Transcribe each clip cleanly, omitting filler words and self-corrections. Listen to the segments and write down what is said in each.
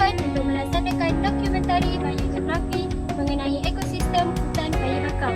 diperlukan untuk melaksanakan dokumentari biogeografi mengenai ekosistem hutan paya bakau.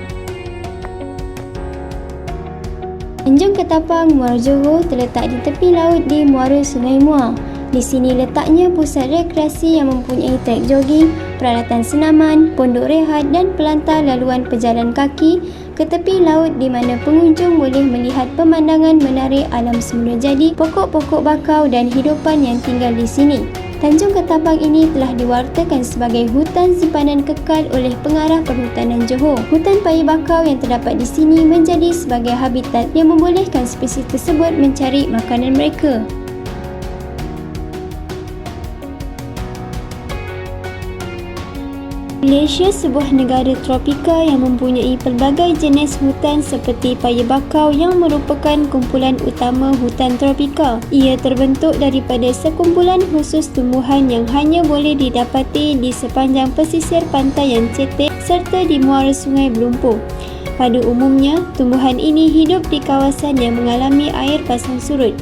Tanjung Ketapang, Muara Johor terletak di tepi laut di muara Sungai Muar. Di sini letaknya pusat rekreasi yang mempunyai trek jogging, peralatan senaman, pondok rehat dan pelantar laluan pejalan kaki ke tepi laut di mana pengunjung boleh melihat pemandangan menarik alam semula jadi, pokok-pokok bakau dan hidupan yang tinggal di sini. Tanjung Ketapang ini telah diwartakan sebagai hutan simpanan kekal oleh Pengarah Perhutanan Johor. Hutan paya bakau yang terdapat di sini menjadi sebagai habitat yang membolehkan spesies tersebut mencari makanan mereka. Malaysia sebuah negara tropika yang mempunyai pelbagai jenis hutan seperti paya bakau yang merupakan kumpulan utama hutan tropika. Ia terbentuk daripada sekumpulan khusus tumbuhan yang hanya boleh didapati di sepanjang pesisir pantai yang cetek serta di muara sungai berlumpur. Pada umumnya, tumbuhan ini hidup di kawasan yang mengalami air pasang surut.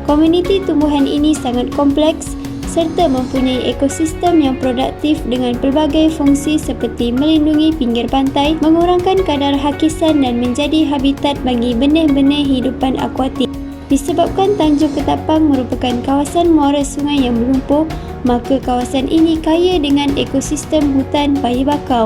Komuniti tumbuhan ini sangat kompleks serta mempunyai ekosistem yang produktif dengan pelbagai fungsi seperti melindungi pinggir pantai, mengurangkan kadar hakisan dan menjadi habitat bagi benih-benih hidupan akuatik. Disebabkan Tanjung Ketapang merupakan kawasan muara sungai yang berlumpur, maka kawasan ini kaya dengan ekosistem hutan paya bakau.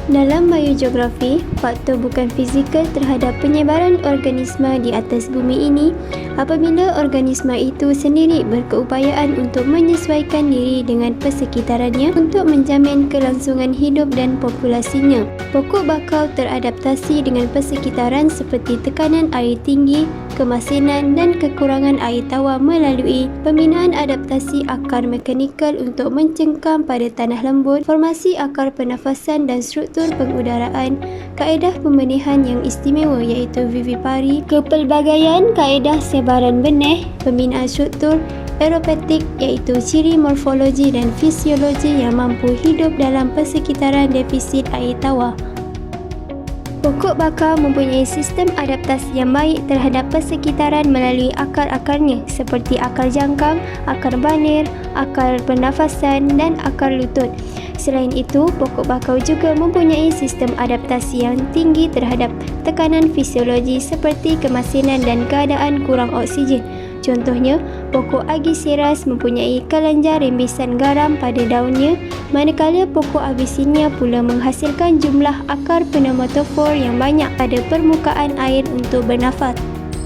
Dalam biogeografi, faktor bukan fizikal terhadap penyebaran organisma di atas bumi ini apabila organisma itu sendiri berkeupayaan untuk menyesuaikan diri dengan persekitarannya untuk menjamin kelangsungan hidup dan populasinya. Pokok bakau teradaptasi dengan persekitaran seperti tekanan air tinggi, kemasinan dan kekurangan air tawar melalui pembinaan adaptasi akar mekanikal untuk mencengkam pada tanah lembut, formasi akar pernafasan dan struktur pengudaraan, kaedah pembenihan yang istimewa iaitu vivipari, kepelbagaian kaedah sebaran benih, pembinaan struktur aeropatik iaitu ciri morfologi dan fisiologi yang mampu hidup dalam persekitaran defisit air tawar. Pokok bakau mempunyai sistem adaptasi yang baik terhadap persekitaran melalui akar-akarnya seperti akar jangkang, akar banir, akar pernafasan dan akar lutut. Selain itu, pokok bakau juga mempunyai sistem adaptasi yang tinggi terhadap tekanan fisiologi seperti kemasinan dan keadaan kurang oksigen. Contohnya, pokok Agiceras mempunyai kelenjar rembesan garam pada daunnya, manakala pokok Avicennia pula menghasilkan jumlah akar pneumatofor yang banyak pada permukaan air untuk bernafas.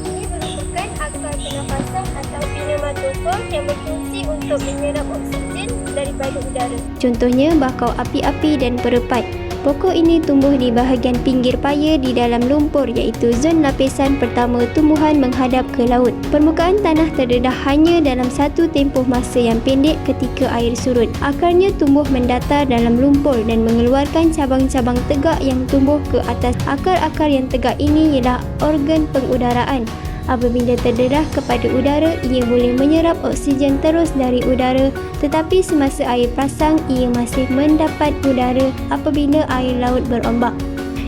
Ini merupakan akar pernafasan atau pneumatofor yang berfungsi untuk menyerap oksigen daripada udara. Contohnya, bakau api-api dan perepat. Pokok ini tumbuh di bahagian pinggir paya di dalam lumpur iaitu zon lapisan pertama tumbuhan menghadap ke laut. Permukaan tanah terdedah hanya dalam satu tempoh masa yang pendek ketika air surut. Akarnya tumbuh mendatar dalam lumpur dan mengeluarkan cabang-cabang tegak yang tumbuh ke atas. Akar-akar yang tegak ini ialah organ pengudaraan. Apabila terdedah kepada udara, ia boleh menyerap oksigen terus dari udara, tetapi semasa air pasang, ia masih mendapat udara apabila air laut berombak.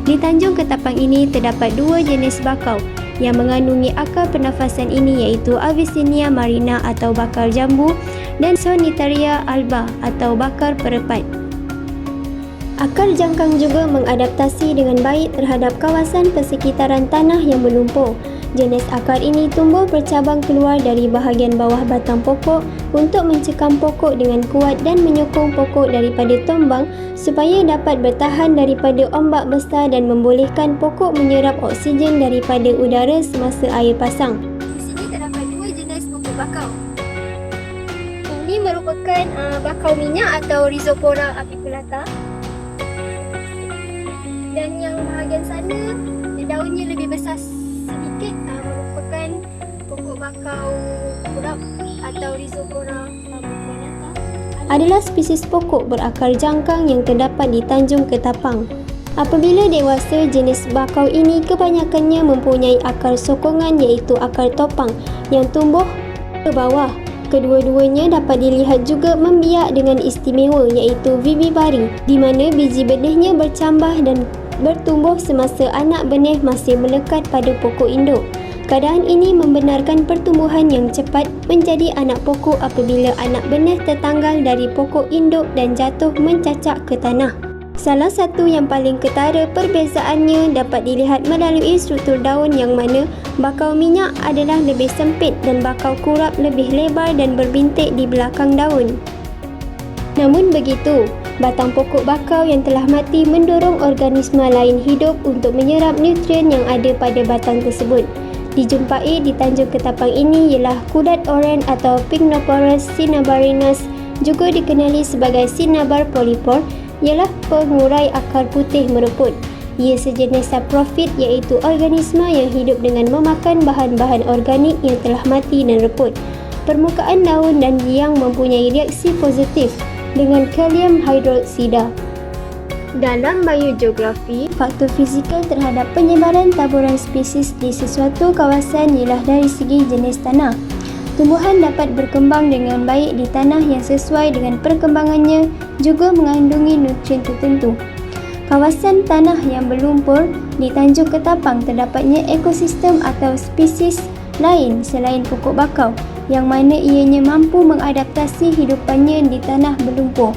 Di Tanjung Ketapang ini terdapat dua jenis bakau yang mengandungi akar pernafasan ini iaitu Avicennia marina atau bakar jambu dan Sonitaria alba atau bakar perepat. Akar jangkang juga mengadaptasi dengan baik terhadap kawasan persekitaran tanah yang berlumpur. Jenis akar ini tumbuh bercabang keluar dari bahagian bawah batang pokok untuk mencekam pokok dengan kuat dan menyokong pokok daripada tumbang supaya dapat bertahan daripada ombak besar dan membolehkan pokok menyerap oksigen daripada udara semasa air pasang. Di sini terdapat dua jenis pokok bakau. Ini merupakan bakau minyak atau Rhizopora apiculata. Dan yang bahagian sana daunnya lebih besar sedikit, merupakan pokok bakau kurap atau Rhizopora apiculata. Adalah spesies pokok berakar jangkang yang terdapat di Tanjung Ketapang. Apabila dewasa, jenis bakau ini kebanyakannya mempunyai akar sokongan iaitu akar topang yang tumbuh ke bawah. Kedua-duanya dapat dilihat juga membiak dengan istimewa iaitu vivipari, di mana biji benihnya bercambah dan bertumbuh semasa anak benih masih melekat pada pokok induk. Keadaan ini membenarkan pertumbuhan yang cepat menjadi anak pokok apabila anak benih tertanggal dari pokok induk dan jatuh mencacak ke tanah. Salah satu yang paling ketara perbezaannya dapat dilihat melalui struktur daun, yang mana bakau minyak adalah lebih sempit dan bakau kurap lebih lebar dan berbintik di belakang daun. Namun begitu, batang pokok bakau yang telah mati mendorong organisma lain hidup untuk menyerap nutrien yang ada pada batang tersebut. Dijumpai di tanjung ketapang ini ialah kudat oren atau Pycnoporus cinnabarinus, juga dikenali sebagai cinnabar polypore, ialah pengurai akar putih mereput. Ia sejenis saprofit, iaitu organisma yang hidup dengan memakan bahan-bahan organik yang telah mati dan reput. Permukaan daun dan yang mempunyai reaksi positif dengan kalium hidroksida. Dalam biogeografi, faktor fizikal terhadap penyebaran taburan spesies di sesuatu kawasan ialah dari segi jenis tanah. Tumbuhan dapat berkembang dengan baik di tanah yang sesuai dengan perkembangannya, juga mengandungi nutrien tertentu. Kawasan tanah yang berlumpur di Tanjung Ketapang terdapatnya ekosistem atau spesies lain selain pokok bakau, yang mana ianya mampu mengadaptasi hidupannya di tanah berlumpur.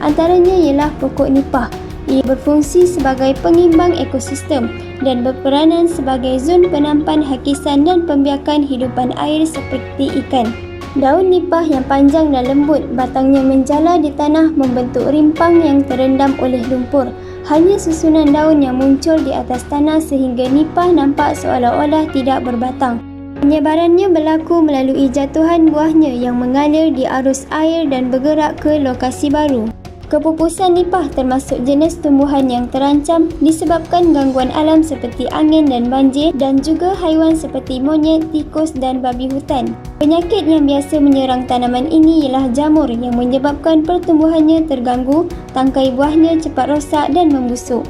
Antaranya ialah pokok nipah. Ia berfungsi sebagai pengimbang ekosistem dan berperanan sebagai zon penampan hakisan dan pembiakan hidupan air seperti ikan. Daun nipah yang panjang dan lembut, batangnya menjala di tanah membentuk rimpang yang terendam oleh lumpur. Hanya susunan daun yang muncul di atas tanah sehingga nipah nampak seolah-olah tidak berbatang. Penyebarannya berlaku melalui jatuhan buahnya yang mengalir di arus air dan bergerak ke lokasi baru. Kepupusan nipah termasuk jenis tumbuhan yang terancam disebabkan gangguan alam seperti angin dan banjir, dan juga haiwan seperti monyet, tikus dan babi hutan. Penyakit yang biasa menyerang tanaman ini ialah jamur yang menyebabkan pertumbuhannya terganggu, tangkai buahnya cepat rosak dan membusuk.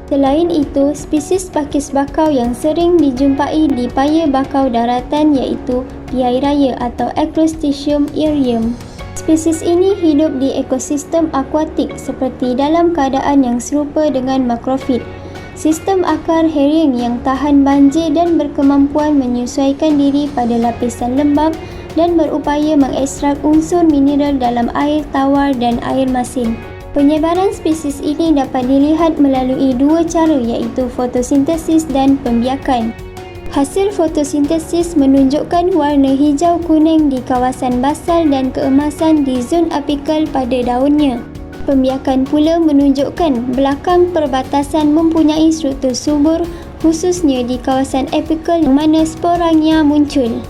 Selain itu, spesies pakis bakau yang sering dijumpai di paya bakau daratan iaitu piai raya atau Acrostichum aerium. Spesies ini hidup di ekosistem akuatik seperti dalam keadaan yang serupa dengan makrofit. Sistem akar herring yang tahan banjir dan berkemampuan menyesuaikan diri pada lapisan lembab dan berupaya mengekstrak unsur mineral dalam air tawar dan air masin. Penyebaran spesies ini dapat dilihat melalui dua cara, iaitu fotosintesis dan pembiakan. Hasil fotosintesis menunjukkan warna hijau kuning di kawasan basal dan keemasan di zon apikal pada daunnya. Pembiakan pula menunjukkan belakang perbatasan mempunyai struktur subur, khususnya di kawasan apikal yang mana sporanya muncul.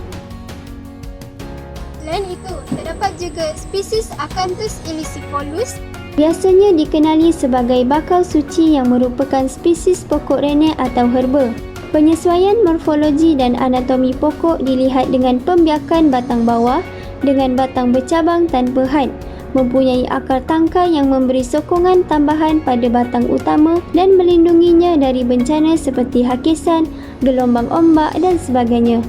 Selain itu, terdapat juga spesies Acanthus ilicifolus, biasanya dikenali sebagai bakau suci, yang merupakan spesies pokok rene atau herba. Penyesuaian morfologi dan anatomi pokok dilihat dengan pembiakan batang bawah dengan batang bercabang tanpa had, mempunyai akar tangkai yang memberi sokongan tambahan pada batang utama dan melindunginya dari bencana seperti hakisan, gelombang ombak dan sebagainya.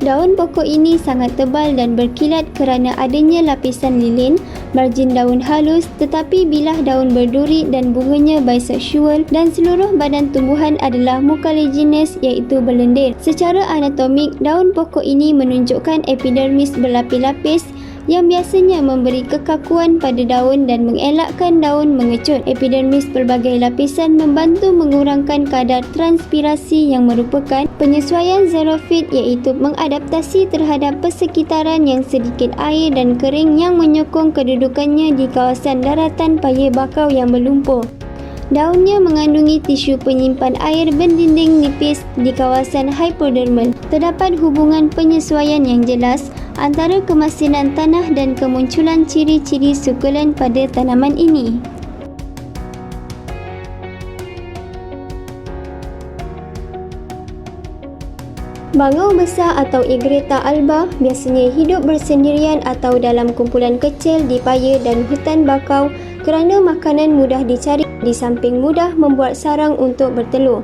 Daun pokok ini sangat tebal dan berkilat kerana adanya lapisan lilin, margin daun halus, tetapi bilah daun berduri dan bunganya bisexual, dan seluruh badan tumbuhan adalah mucoligenous iaitu berlendir. Secara anatomik, daun pokok ini menunjukkan epidermis berlapis-lapis yang biasanya memberi kekakuan pada daun dan mengelakkan daun mengecut. Epidermis berbagai lapisan membantu mengurangkan kadar transpirasi yang merupakan penyesuaian xerophyte, iaitu mengadaptasi terhadap persekitaran yang sedikit air dan kering yang menyokong kedudukannya di kawasan daratan paya bakau yang berlumpur. Daunnya mengandungi tisu penyimpan air berdinding nipis di kawasan hypodermal. Terdapat hubungan penyesuaian yang jelas antara kemasinan tanah dan kemunculan ciri-ciri sukulen pada tanaman ini. Bangau besar atau Egretta alba biasanya hidup bersendirian atau dalam kumpulan kecil di paya dan hutan bakau kerana makanan mudah dicari di samping mudah membuat sarang untuk bertelur.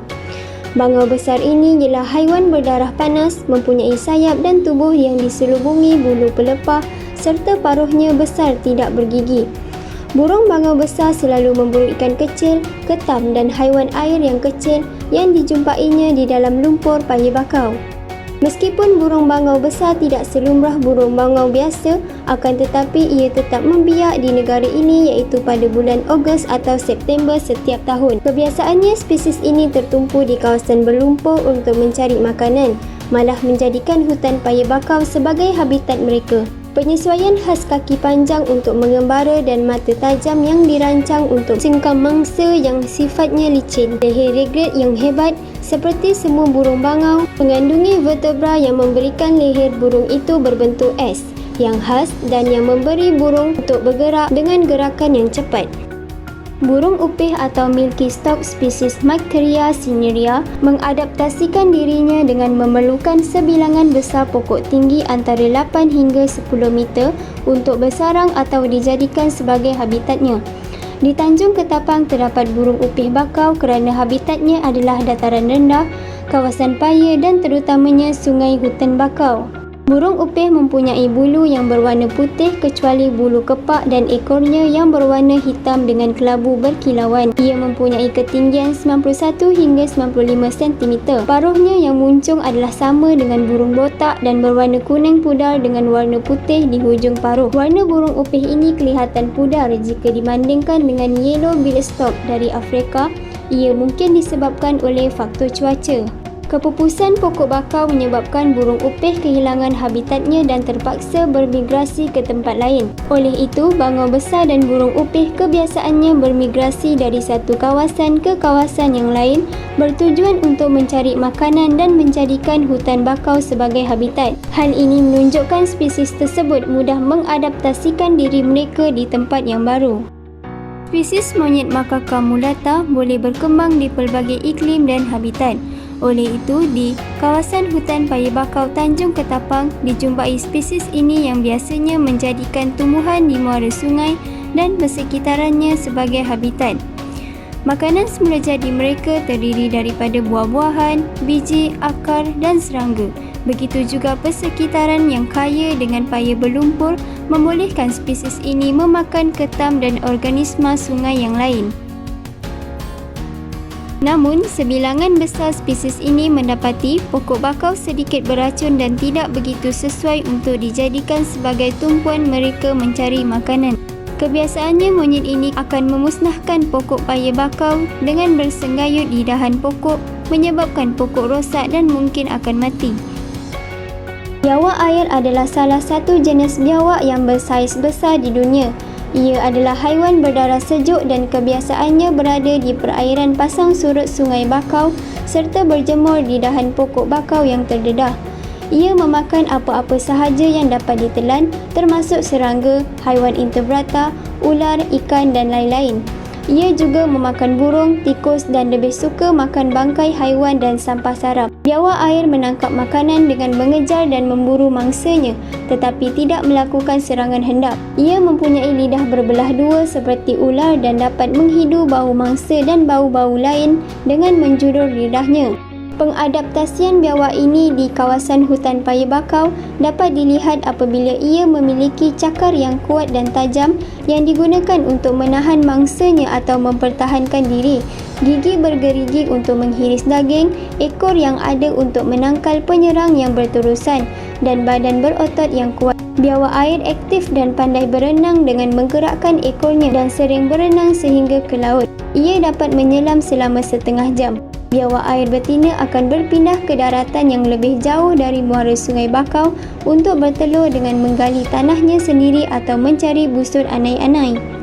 Bangau besar ini ialah haiwan berdarah panas, mempunyai sayap dan tubuh yang diselubungi bulu pelepah serta paruhnya besar tidak bergigi. Burung bangau besar selalu memburu ikan kecil, ketam dan haiwan air yang kecil yang dijumpainya di dalam lumpur paya bakau. Meskipun burung bangau besar tidak selumrah burung bangau biasa, akan tetapi ia tetap membiak di negara ini iaitu pada bulan Ogos atau September setiap tahun. Kebiasaannya spesies ini tertumpu di kawasan berlumpur untuk mencari makanan, malah menjadikan hutan paya bakau sebagai habitat mereka. Penyesuaian khas kaki panjang untuk mengembara dan mata tajam yang dirancang untuk cengkam mangsa yang sifatnya licin. Leher regret yang hebat seperti semua burung bangau mengandungi vertebra yang memberikan leher burung itu berbentuk S yang khas dan yang memberi burung untuk bergerak dengan gerakan yang cepat. Burung upih atau milky stork spesies Macteria cinerea mengadaptasikan dirinya dengan memerlukan sebilangan besar pokok tinggi antara 8 hingga 10 meter untuk bersarang atau dijadikan sebagai habitatnya. Di Tanjung Ketapang terdapat burung upih bakau kerana habitatnya adalah dataran rendah, kawasan paya dan terutamanya sungai hutan bakau. Burung upih mempunyai bulu yang berwarna putih kecuali bulu kepak dan ekornya yang berwarna hitam dengan kelabu berkilauan. Ia mempunyai ketinggian 91 hingga 95 cm. Paruhnya yang muncung adalah sama dengan burung botak dan berwarna kuning pudar dengan warna putih di hujung paruh. Warna burung upih ini kelihatan pudar jika dibandingkan dengan yellow-billed stork dari Afrika. Ia mungkin disebabkan oleh faktor cuaca. Kepupusan pokok bakau menyebabkan burung upih kehilangan habitatnya dan terpaksa bermigrasi ke tempat lain. Oleh itu, bangau besar dan burung upih kebiasaannya bermigrasi dari satu kawasan ke kawasan yang lain bertujuan untuk mencari makanan dan menjadikan hutan bakau sebagai habitat. Hal ini menunjukkan spesies tersebut mudah mengadaptasikan diri mereka di tempat yang baru. Spesies monyet makaka mulata boleh berkembang di pelbagai iklim dan habitat. Oleh itu, di kawasan hutan paya bakau Tanjung Ketapang dijumpai spesies ini yang biasanya menjadikan tumbuhan di muara sungai dan persekitarannya sebagai habitat. Makanan semula jadi mereka terdiri daripada buah-buahan, biji, akar dan serangga. Begitu juga persekitaran yang kaya dengan paya berlumpur membolehkan spesies ini memakan ketam dan organisma sungai yang lain. Namun, sebilangan besar spesies ini mendapati pokok bakau sedikit beracun dan tidak begitu sesuai untuk dijadikan sebagai tumpuan mereka mencari makanan. Kebiasaannya monyet ini akan memusnahkan pokok paya bakau dengan bersenggayut di dahan pokok, menyebabkan pokok rosak dan mungkin akan mati. Biawak air adalah salah satu jenis biawak yang bersaiz besar di dunia. Ia adalah haiwan berdarah sejuk dan kebiasaannya berada di perairan pasang surut sungai bakau serta berjemur di dahan pokok bakau yang terdedah. Ia memakan apa-apa sahaja yang dapat ditelan termasuk serangga, haiwan invertebrata, ular, ikan dan lain-lain. Ia juga memakan burung, tikus dan lebih suka makan bangkai haiwan dan sampah sarap. Biawak air menangkap makanan dengan mengejar dan memburu mangsanya, tetapi tidak melakukan serangan hendak. Ia mempunyai lidah berbelah dua seperti ular dan dapat menghidu bau mangsa dan bau-bau lain dengan menjulur lidahnya. Pengadaptasian biawak ini di kawasan hutan paya bakau dapat dilihat apabila ia memiliki cakar yang kuat dan tajam yang digunakan untuk menahan mangsanya atau mempertahankan diri, gigi bergerigi untuk menghiris daging, ekor yang ada untuk menangkal penyerang yang berterusan, dan badan berotot yang kuat. Biawak air aktif dan pandai berenang dengan menggerakkan ekornya dan sering berenang sehingga ke laut. Ia dapat menyelam selama setengah jam. Biawak air betina akan berpindah ke daratan yang lebih jauh dari muara sungai bakau untuk bertelur dengan menggali tanahnya sendiri atau mencari busur anai-anai.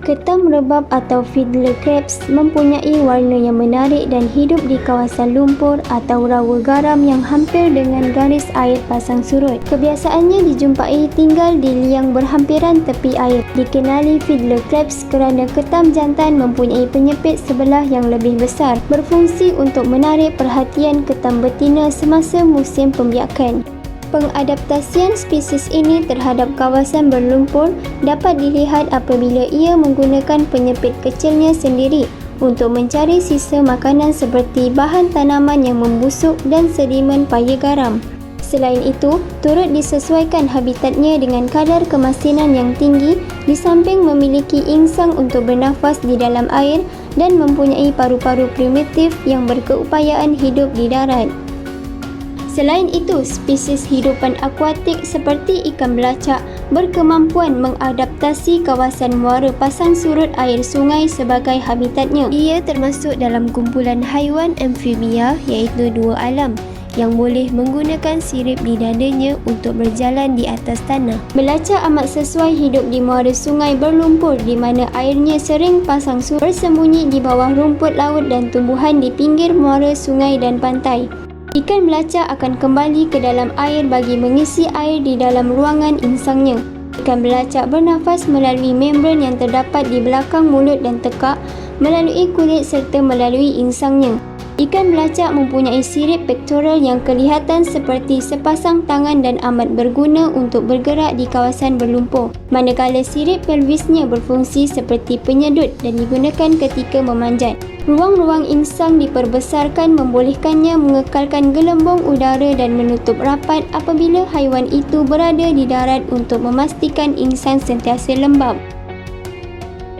Ketam rebab atau fiddler crabs mempunyai warna yang menarik dan hidup di kawasan lumpur atau rawa garam yang hampir dengan garis air pasang surut. Kebiasaannya dijumpai tinggal di liang berhampiran tepi air. Dikenali fiddler crabs kerana ketam jantan mempunyai penyepit sebelah yang lebih besar, berfungsi untuk menarik perhatian ketam betina semasa musim pembiakan. Pengadaptasian spesies ini terhadap kawasan berlumpur dapat dilihat apabila ia menggunakan penyepit kecilnya sendiri untuk mencari sisa makanan seperti bahan tanaman yang membusuk dan sedimen paya garam. Selain itu, turut disesuaikan habitatnya dengan kadar kemasinan yang tinggi di samping memiliki insang untuk bernafas di dalam air dan mempunyai paru-paru primitif yang berkeupayaan hidup di darat. Selain itu, spesies hidupan akuatik seperti ikan belacak berkemampuan mengadaptasi kawasan muara pasang surut air sungai sebagai habitatnya. Ia termasuk dalam kumpulan haiwan amfibia iaitu dua alam yang boleh menggunakan sirip di dadanya untuk berjalan di atas tanah. Belacak amat sesuai hidup di muara sungai berlumpur di mana airnya sering pasang surut, bersembunyi di bawah rumput laut dan tumbuhan di pinggir muara sungai dan pantai. Ikan belacak akan kembali ke dalam air bagi mengisi air di dalam ruangan insangnya. Ikan belacak bernafas melalui membran yang terdapat di belakang mulut dan tekak, melalui kulit serta melalui insangnya. Ikan belacak mempunyai sirip pektoral yang kelihatan seperti sepasang tangan dan amat berguna untuk bergerak di kawasan berlumpur, manakala sirip pelvisnya berfungsi seperti penyedut dan digunakan ketika memanjat. Ruang-ruang insang diperbesarkan membolehkannya mengekalkan gelembung udara dan menutup rapat apabila haiwan itu berada di darat untuk memastikan insang sentiasa lembab.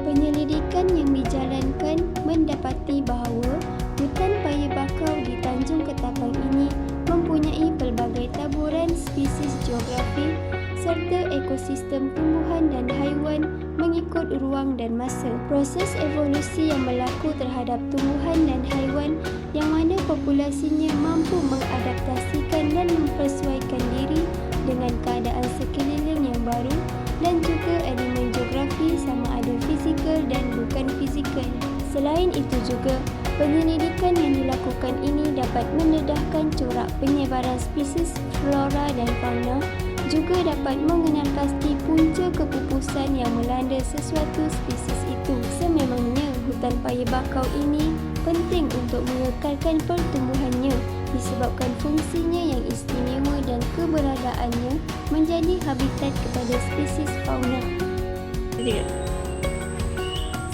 Penyelidikan yang dijalankan mendapati bahawa hutan paya bakau di Tanjung Ketapang ini mempunyai pelbagai taburan spesies geografi serta ekosistem tumbuhan dan haiwan mengikut ruang dan masa. Proses evolusi yang berlaku terhadap tumbuhan dan haiwan yang mana populasinya mampu mengadaptasikan dan mempersesuaikan diri dengan keadaan sekeliling yang baru, dan juga elemen geografi sama ada fizikal dan bukan fizikal. Selain itu juga, penyelidikan yang dilakukan ini dapat mendedahkan corak penyebaran spesies flora dan fauna, juga dapat mengenal pasti punca kepupusan yang melanda sesuatu spesies itu. Sememangnya, hutan paya bakau ini penting untuk mengekalkan pertumbuhannya disebabkan fungsinya yang istimewa dan keberadaannya menjadi habitat kepada spesies fauna.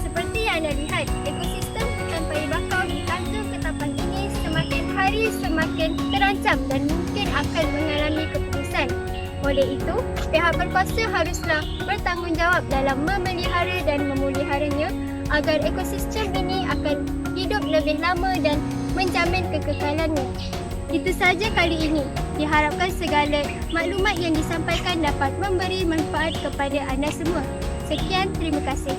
Seperti yang anda lihat, ekosistem hutan paya bakau di Tanjung Ketapang ini semakin hari semakin terancam dan mungkin akan mengalami keputusan. Oleh itu, pihak berkuasa haruslah bertanggungjawab dalam memelihara dan memeliharanya agar ekosistem ini akan hidup lebih lama dan menjamin kekekalannya. Itu sahaja kali ini. Diharapkan segala maklumat yang disampaikan dapat memberi manfaat kepada anda semua. Sekian, terima kasih.